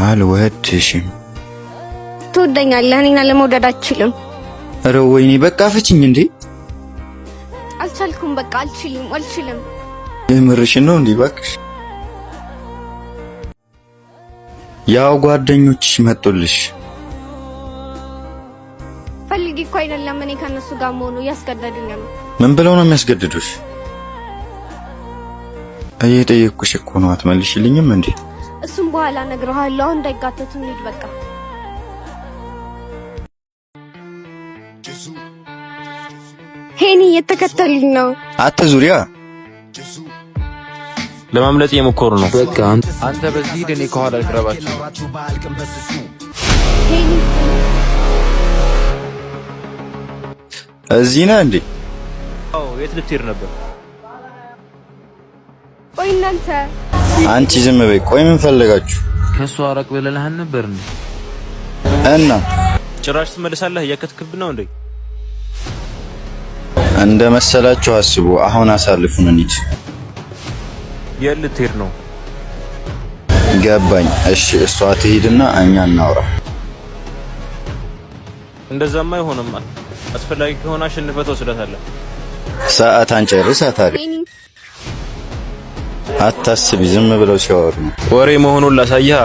አልወድሽም። ትወደኛለህ? እኔን አለመውደድ አትችልም። ኧረ ወይኔ በቃ ፍቺኝ እንዴ! አልቻልኩም። በቃ አልችልም። የምርሽን ነው እንዴ? እባክሽ ያው ጓደኞችሽ መጡልሽ። ፈልጊ እኮ አይደለም እኔ ከነሱ ጋር መሆኑ ያስገደዱኝ ነው። ምን ብለው ነው የሚያስገድዱሽ? እየጠየቅኩሽ እኮ ነው። አትመልሽልኝም እንዴ? እሱም በኋላ እነግርሃለሁ። አሁን እንዳይጋተቱ እንሂድ በቃ። ሄኒ እየተከተሉኝ ነው። አትዙሪያ ለማምለጥ የሞከሩ ነው። በቃ አንተ በዚህ ሂድ፣ እኔ ከኋላ ልቅረባቸው። ሄኒ እዚህ ነህ እንዴ? አዎ፣ የት ልትሄድ ነበር? ቆይ እናንተ። አንቺ ዝም በይ። ቆይ ምን ፈለጋችሁ? ከሷ አራቅ ብለልህ ነበር እንዴ? እና ጭራሽ ትመለሳለህ? እያከትክብን ነው እንዴ? እንደ መሰላችሁ አስቡ። አሁን አሳልፉን እንሂድ። የት ልትሄድ ነው? ገባኝ። እሺ እሷ ትሄድና እኛ እናውራ። እንደዛማ አይሆንም። አስፈላጊ ከሆነ አሸንፈህ ትወስዳታለህ። ሰዓት አንጨርስ አታሪ። አታስቢ፣ ዝም ብለው ሲያወሩ ነው። ወሬ መሆኑን ላሳይህ።